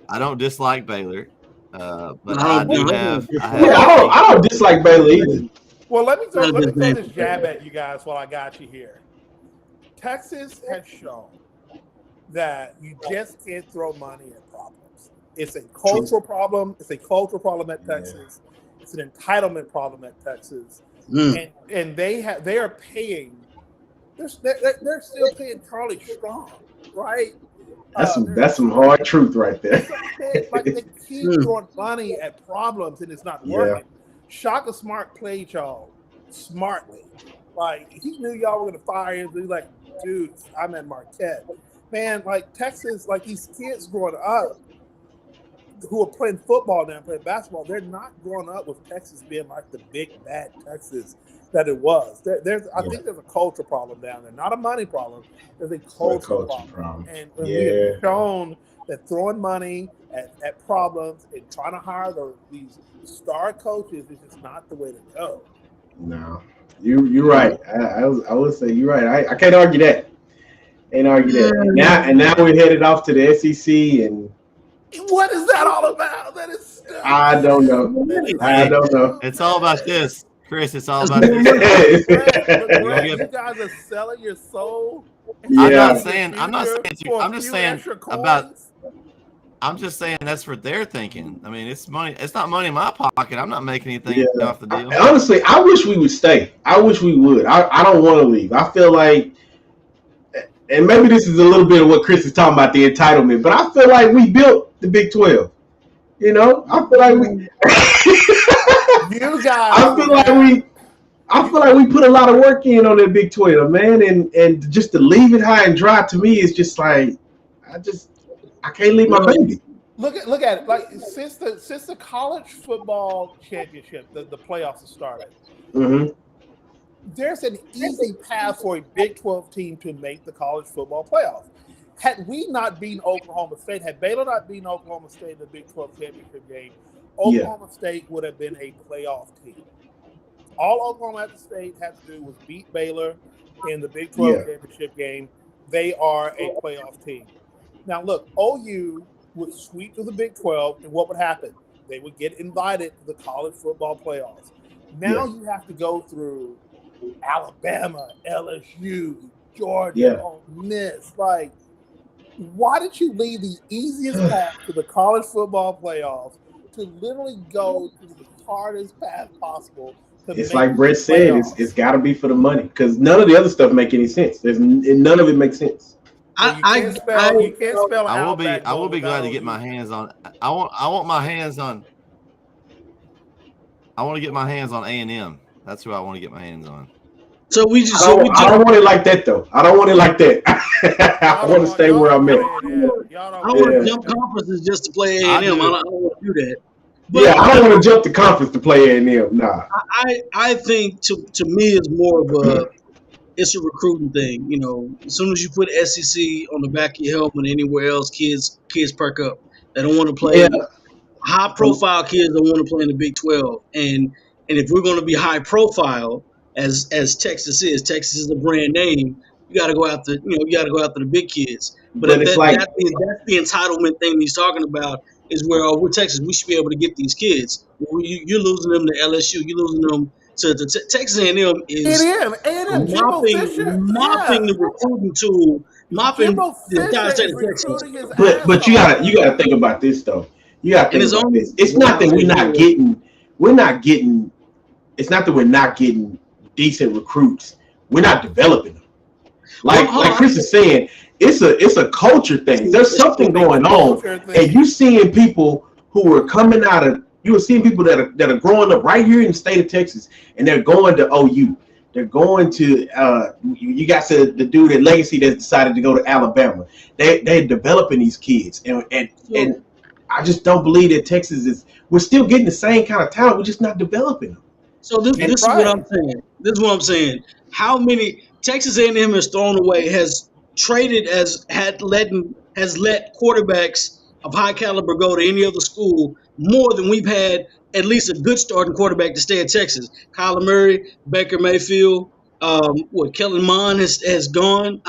I don't dislike Baylor, but I do have. I don't dislike Baylor either. Well, let me throw this jab at you guys while I got you here. Texas has shown that you just can't throw money at problems. It's a cultural problem. It's a cultural problem at Texas. Yeah. It's an entitlement problem at Texas. And they are paying. They're still paying Charlie Strong, right? That's some hard truth right there. They keep throwing money at problems and it's not working. Shaka Smart played y'all smartly. He knew y'all were gonna fire him. He's like, dude, I'm at Marquette. Man, Texas, these kids growing up who are playing football now, playing basketball, they're not growing up with Texas being the big bad Texas that it was. I think there's a culture problem down there, not a money problem. There's a culture problem. And we have shown that throwing money at problems and trying to hire these star coaches is just not the way to go. No, you're right. I would say you're right. I can't argue that. And now we're headed off to the SEC, and what is that all about? That is I don't know. It's all about this. Chris, it's all about Brett, this. you guys are selling your soul. Yeah. I'm just saying about. I'm just saying that's for their thinking. I mean, it's money. It's not money in my pocket. I'm not making anything off the deal. Honestly, I wish we would stay. I wish we would. I don't want to leave. I feel like, and maybe this is a little bit of what Chris is talking about, the entitlement, but I feel like we built the Big 12. You know, I feel like we. You guys. I feel like we put a lot of work in on that Big 12, man, and just to leave it high and dry to me is just like I can't leave my baby. Look at it. Like since the college football championship, the playoffs have started. Mm-hmm. There's an easy path for a Big 12 team to make the college football playoffs. Had we not beaten Oklahoma State, had Baylor not beaten Oklahoma State in the Big 12 championship game, Oklahoma State would have been a playoff team. All Oklahoma State had to do was beat Baylor in the Big 12 championship game. They are a playoff team. Now, look, OU would sweep to the Big 12, and what would happen? They would get invited to the college football playoffs. Now you have to go through Alabama, LSU, Georgia, Ole Miss. Like, why did you leave the easiest path to the college football playoffs to literally go to the hardest path possible? It's like Brett said, it's got to be for the money because none of the other stuff make any sense. None of it makes sense. I will be glad to get my hands on. I want to get my hands on A&M. That's who I want to get my hands on. So I don't want it like that though. I don't want it like that. I want to stay where I'm at. I want to jump conferences just to play A&M. I don't want to do that. But I don't want to jump the conference to play A&M. Nah. I think to me it's more of it's a recruiting thing. You know, as soon as you put SEC on the back of your helmet, anywhere else, kids perk up. They don't want to play. Yeah. High profile kids don't want to play in the Big 12. And if we're going to be high profile, as Texas is a brand name. You got to go after the big kids. But that's the entitlement thing he's talking about. Is where we're Texas, we should be able to get these kids. You're losing them to LSU. You're losing them to Texas A&M is mopping the recruiting tool, mopping the entire state of Texas. But you gotta think about this though. You gotta think about this. It's not that we're not getting. It's not that we're not getting decent recruits. We're not developing them. Like Chris is saying, it's a culture thing. There's something going on, and you seeing people who are coming out of. You are seeing people that are growing up right here in the state of Texas, and they're going to OU. They're going to you got the dude at Legacy that decided to go to Alabama. They're developing these kids, and I just don't believe that Texas is. We're still getting the same kind of talent. We're just not developing them. So this is what I'm saying. This is what I'm saying. How many Texas A&M has thrown away, has traded, has let quarterbacks of high caliber go to any other school more than we've had at least a good starting quarterback to stay at Texas. Kyler Murray, Baker Mayfield, Kellen Mond has gone.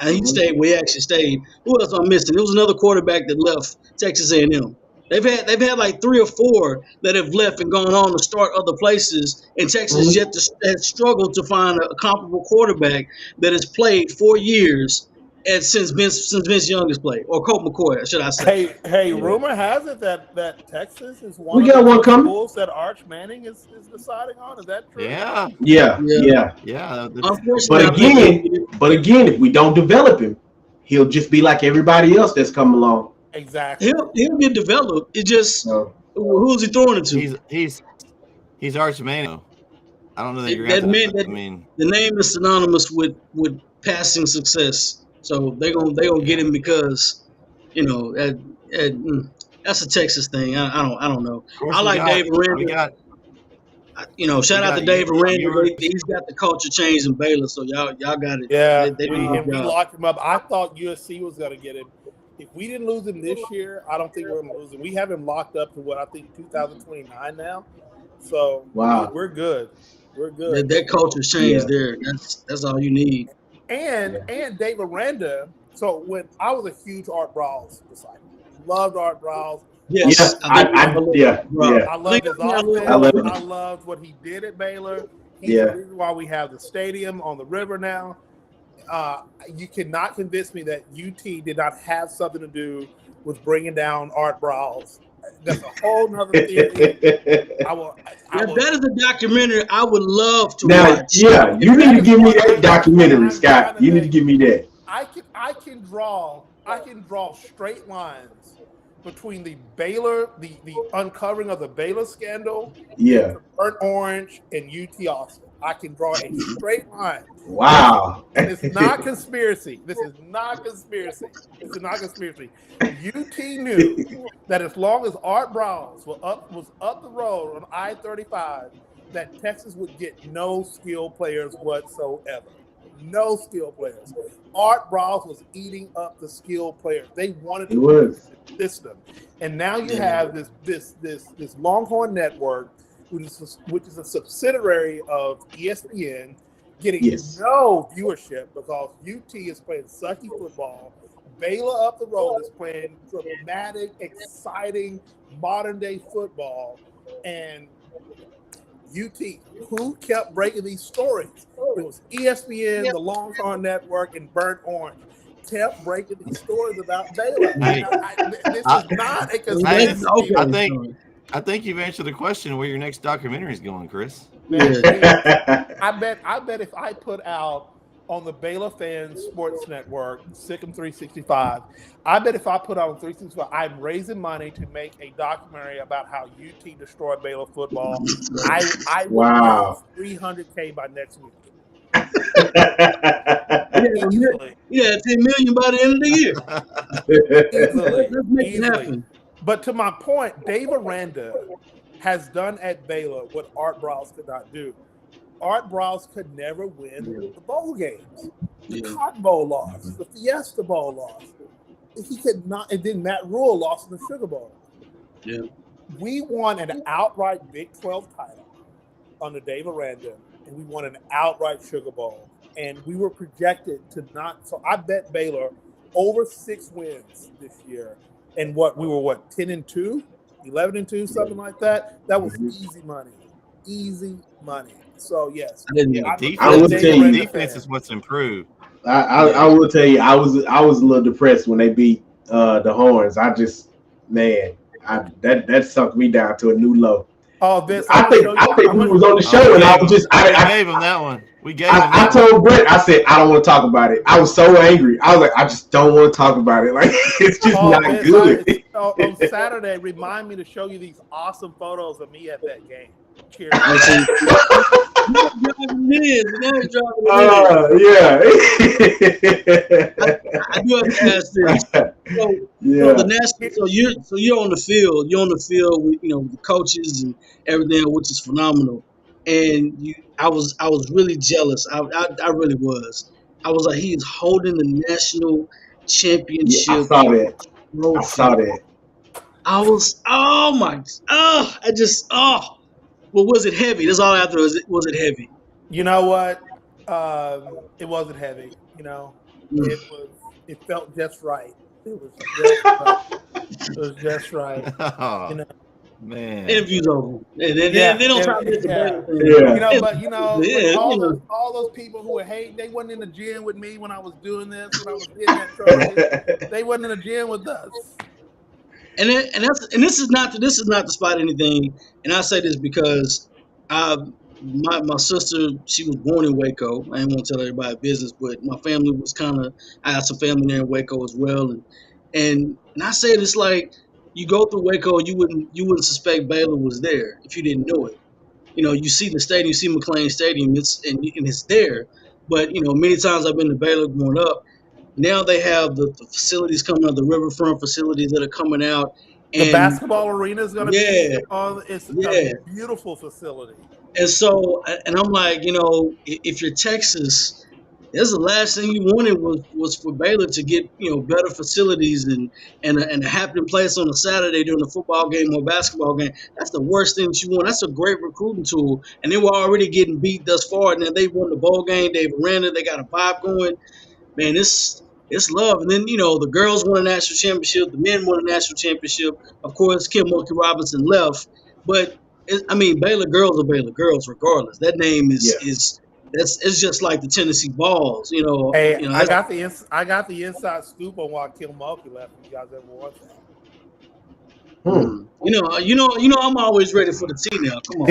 He stayed. We actually stayed. Who else I'm missing? There was another quarterback that left Texas A&M. They've had like 3 or 4 that have left and gone on to start other places, and Texas has struggled to find a comparable quarterback that has played 4 years since Vince Young has played, or Colt McCoy, should I say? Hey, rumor has it that Texas is one of the schools that Arch Manning is deciding on. Is that true? Yeah. But again, if we don't develop him, he'll just be like everybody else that's come along. Exactly. He'll get developed. It just who's he throwing it to? He's Arch Manning. I don't know that you're the name is synonymous with passing success. So they're gonna get him because that's a Texas thing. I don't know. I like Dave Aranda. Shout out to Dave Aranda. He's got the culture change in Baylor, so y'all got it. Yeah, we locked him up. I thought USC was gonna get him. If we didn't lose him this year, I don't think we're going to lose him. We have him locked up to 2029 now. So we're good. We're good. That culture changed there. That's all you need. And Dave Aranda. So when I was a huge Art Briles disciple, loved Art Briles, Yes, I think I I think loved his I I offense. love I it. loved what he did at Baylor. He's the Yeah. reason why we have the stadium on the river now. Uh, you cannot convince me that UT did not have something to do with bringing down Art Briles. That's a whole nother theory. I will. I If will. that is a documentary I would love to Now, watch. yeah, If you need that to is give me what that that is what documentary, I'm trying Scott. to You need to tell give you. me that. I can draw straight lines between the Baylor, the uncovering of the Baylor scandal Yeah. into Burnt Orange and UT Austin. I can draw a straight line. And Wow. it's not conspiracy. This is not conspiracy. This is not conspiracy. UT knew that as long as Art Briles was up the road on I-35, that Texas would get no skill players whatsoever. No skill players. Art Briles was eating up the skill players. They wanted It to win was. the system. And now you have this Longhorn Network, which is a subsidiary of ESPN, getting Yes. no viewership because UT is playing sucky football. Baylor up the road is playing dramatic, exciting, modern day football. And UT, who kept breaking these stories? It was ESPN, the Longhorn Network, and Burnt Orange kept breaking these stories about Baylor. Hey, This is not a Hey, conspiracy. I think you've answered the question where your next documentary is going, Chris. Man, Yeah. I bet if I put out on the Baylor Fans Sports Network, Sikkim 365, I bet if I put out on 365, I'm raising money to make a documentary about how UT destroyed Baylor football. I will Wow. raise $300K by next week. Easily. Yeah, 10 million by the end of the year. Let's make it happen. But to my point, Dave Aranda has done at Baylor what Art Briles could not do. Art Briles could never win the bowl games. The Cotton Bowl loss, the Fiesta Bowl loss. He could not, and then Matt Rule lost in the Sugar Bowl. Yeah. We won an outright Big 12 title under Dave Aranda, and we won an outright Sugar Bowl. And we were projected to not. So I bet Baylor over 6 wins this year. And we were 10-2, 11-2, something like that. That was easy money. Easy money. So yes, Defense is what's improved. I will tell you, I was a little depressed when they beat the Horns. That sunk me down to a new low. Oh, Vince, I think we was on the show, and I gave him that one. We gave him. I told Brett, I said I don't want to talk about it. I was so angry. I was like, I just don't want to talk about it. Like it's just not Vince, good. On Saturday, remind me to show you these awesome photos of me at that game. Cheers. Yeah. I do have to ask this. So the national. So you're on the field. You're on the field with the coaches and everything, which is phenomenal. And I was really jealous. I really was. I was like, he's holding the national championship. I saw that. I saw that. I was Well, was it heavy? That's all I have to know. Was it heavy? You know what? It wasn't heavy. It felt just right. It was just right. Oh, man. Interview's over. They don't try to get But all those people who were hating, they wasn't in the gym with me when I was doing this, when I was getting that trophy. They wasn't in the gym with us. And this is not to spot anything. And I say this because my sister, she was born in Waco. I didn't want to tell everybody business, but my family was I had some family there in Waco as well. And I say this like, you go through Waco, you wouldn't suspect Baylor was there if you didn't know it. You see the stadium, you see McLean Stadium, it's there. But many times I've been to Baylor growing up. Now they have the facilities coming out, the riverfront facilities that are coming out. And the basketball arena is going to be on. It's a beautiful facility. And so, and I'm like, if you're Texas, that's the last thing you wanted was for Baylor to get better facilities and a happening place on a Saturday during a football game or basketball game. That's the worst thing that you want. That's a great recruiting tool, and they were already getting beat thus far. And then they won the bowl game. They've ran it. They got a vibe going. Man, this it's love. And then the girls won a national championship, the men won a national championship. Of course, Kim Mulkey Robinson left, but Baylor girls are Baylor girls regardless. That name Yeah. is it's just like the Tennessee Balls. Hey, I got the inside scoop on why Kim Mulkey left. If you guys ever watched that. I'm always ready for the T now. Come on.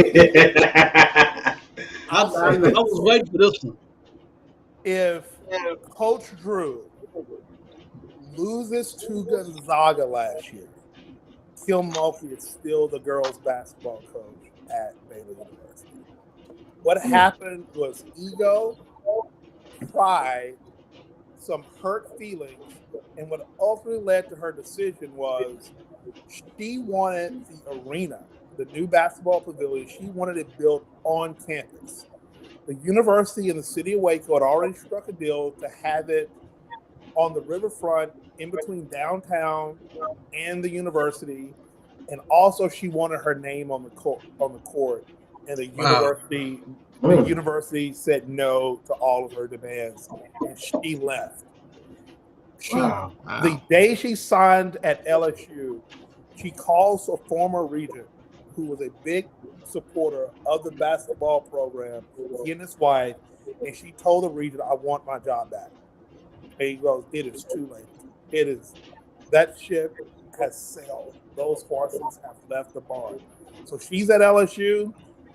I was waiting for this one. If Coach Drew loses to Gonzaga last year, Kim Mulkey is still the girls' basketball coach at Baylor University. What happened was ego, pride, some hurt feelings, and what ultimately led to her decision was she wanted the arena, the new basketball pavilion, she wanted it built on campus. The university and the city of Waco had already struck a deal to have it on the riverfront in between downtown and the university. And also she wanted her name on the court. And the university said no to all of her demands, and she left. The day she signed at LSU, she calls a former regent who was a big supporter of the basketball program, he and his wife, and she told the regent, I want my job back. And he goes, it is too late. That ship has sailed. Those horses have left the barn. So she's at LSU.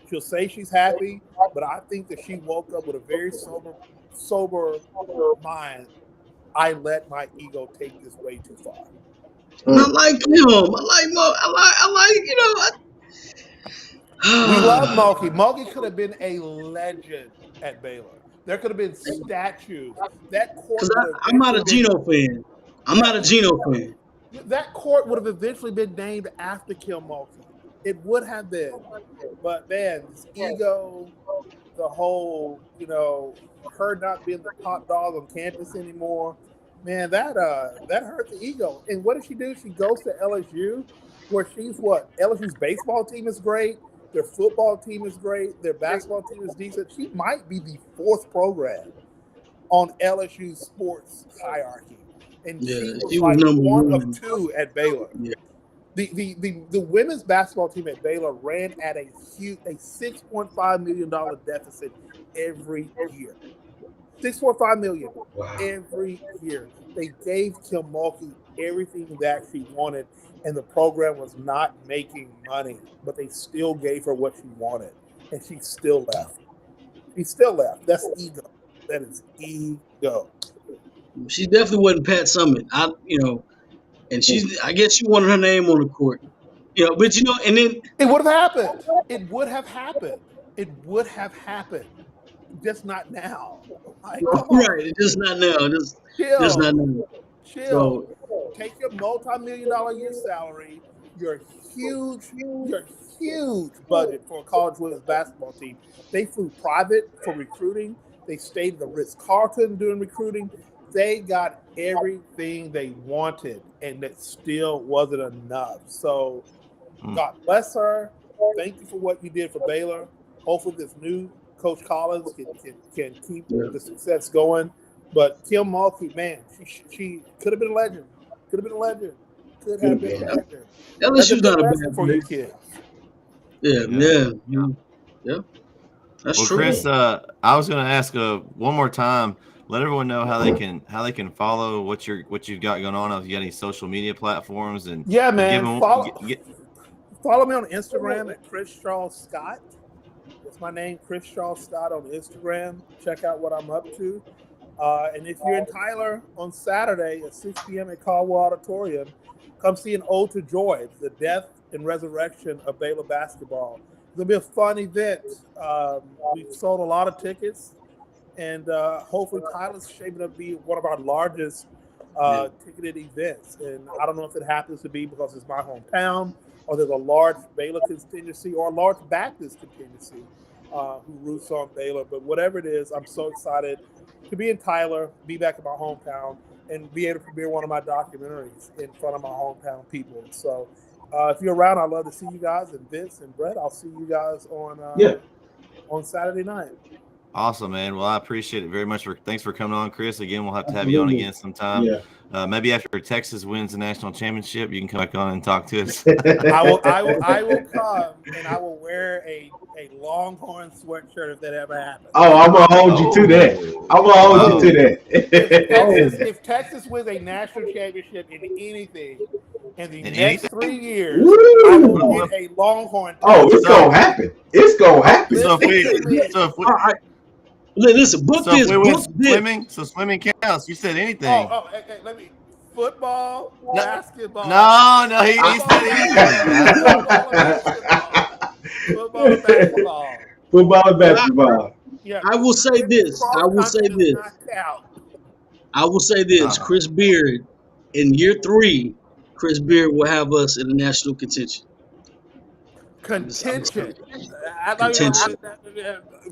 She'll say she's happy, but I think that she woke up with a very sober mind. I let my ego take this way too far. I like him. We love Mulkey. Mulkey could have been a legend at Baylor. There could have been statues. That court. I'm not a Geno fan. That court would have eventually been named after Kim Mulkey. It would have been, but man, this ego, the whole, her not being the top dog on campus anymore, man, that hurt the ego. And what does she do? She goes to LSU, where LSU's baseball team is great, their football team is great, their basketball team is decent. She might be the fourth program on LSU's sports hierarchy, and she was like one of two at Baylor. Yeah. The women's basketball team at Baylor ran at a $6.5 million deficit every year. $6.5 million every year. They gave Kim Mulkey everything that she wanted, and the program was not making money, but they still gave her what she wanted, and she still left. That's ego. That is ego. She definitely wasn't Pat Summitt. And I guess she wanted her name on the court. But and then it would have happened. It would have happened. Just not now. Right. Just not now. Just not now. Chill. So, take your multi-million-dollar year salary, your huge budget for a college women's basketball team. They flew private for recruiting. They stayed at the Ritz-Carlton doing recruiting. They got everything they wanted, and it still wasn't enough. So, God bless her. Thank you for what you did for Baylor. Hopefully, this new Coach Collins can keep the success going. But Kim Mulkey, man, she could have been a legend. LSU's not a bad for your kids. Yeah. That's true. Chris, I was going to ask one more time. Let everyone know how they can follow what you've got going on. If you got any social media platforms, and man, follow me on Instagram at Chris Charles Scott. That's my name, Chris Charles Scott on Instagram. Check out what I'm up to. And if you're in Tyler on Saturday at 6 p.m. at Caldwell Auditorium, come see an ode to joy, the death and resurrection of Baylor basketball. It's going to be a fun event. We've sold a lot of tickets, and hopefully Tyler's shaping up to be one of our largest ticketed events. And I don't know if it happens to be because it's my hometown, or there's a large Baylor contingency or a large Baptist contingency who roots on Baylor. But whatever it is, I'm so excited to be in Tyler, be back in my hometown, and be able to premiere one of my documentaries in front of my hometown people. So if you're around, I'd love to see you guys. And Vince and Brett, I'll see you guys on Saturday night. Awesome, man. Well, I appreciate it very much. Thanks for coming on, Chris. Again, we'll have to have you on again sometime. Yeah. Maybe after Texas wins the national championship, you can come back on and talk to us. I will come and I will wear a Longhorn sweatshirt if that ever happens. Oh, I'm gonna hold you to that. I'm gonna hold you to that. If Texas wins a national championship in anything in the next 3 years, I will get a Longhorn. Oh, it's gonna happen. It's gonna happen. Listen, book this. So swimming counts. You said anything. Hey, let me. Football, basketball. No, he said anything. Football and basketball. Football and basketball. Yeah. I will say this. Chris Beard, in year 3, Chris Beard will have us in the national contention. Contention.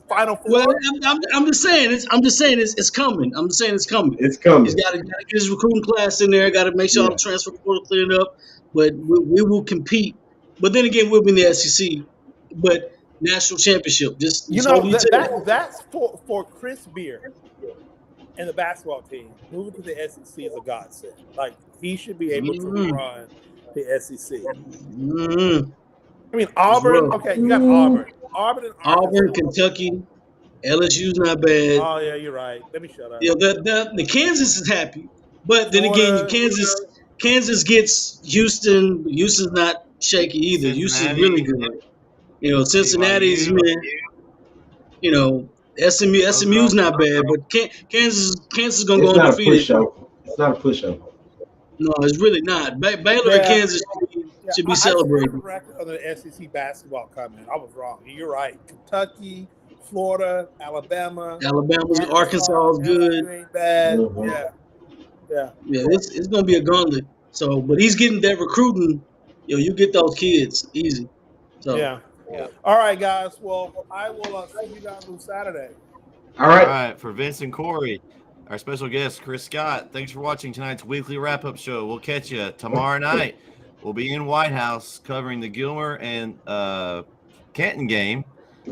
Final Four. Well, I'm just saying it's coming. I'm just saying it's coming. It's coming. He's got to get his recruiting class in there. Got to make sure all the transfer portal cleared up. But we will compete. But then again, we'll be in the SEC. But national championship. That's for Chris Beard and the basketball team. Moving to the SEC is a godsend. Like, he should be able to run the SEC. I mean, Auburn. Okay, you got Auburn. Auburn, Kentucky, LSU's not bad. Oh yeah, you're right. Let me shut up. Yeah, the Kansas is happy, but then again, Kansas gets Houston. Houston's not shaky either. Houston's really good. Cincinnati's man. SMU's not bad, but Kansas is gonna go undefeated. It's not a pushover. No, it's really not. Baylor and Kansas should be celebrating. I record on the SEC basketball coming. I was wrong. You're right. Kentucky, Florida, Alabama, Arkansas is good. Ain't bad. Mm-hmm. Yeah. It's gonna be a gauntlet. So, but he's getting that recruiting. You get those kids easy. So yeah. All right, guys. Well, I will see you guys on Saturday. All right. All right. For Vince and Corey, our special guest Chris Scott. Thanks for watching tonight's weekly wrap-up show. We'll catch you tomorrow night. We'll be in White House covering the Gilmer and Canton game.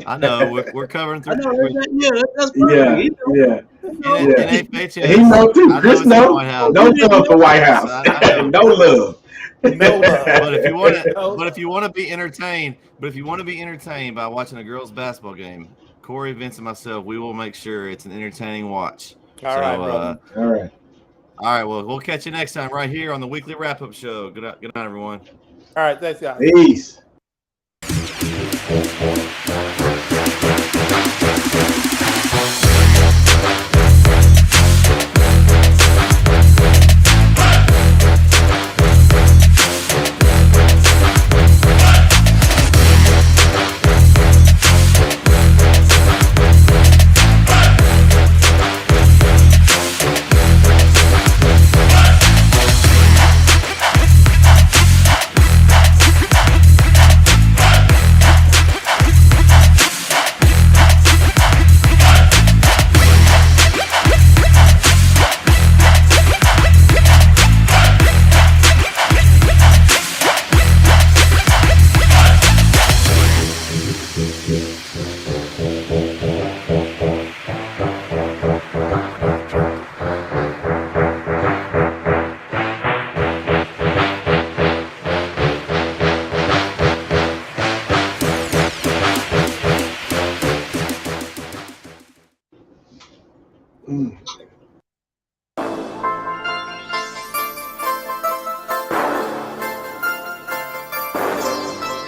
I know we're covering through. That's perfect. Yeah. He knows too. Chris knows. No love for White House. No love. But if you want to be entertained by watching a girls' basketball game, Corey, Vince, and myself, we will make sure it's an entertaining watch. All right. All right, well, we'll catch you next time right here on the weekly wrap-up show. Good night, everyone. All right, thanks, guys. Peace.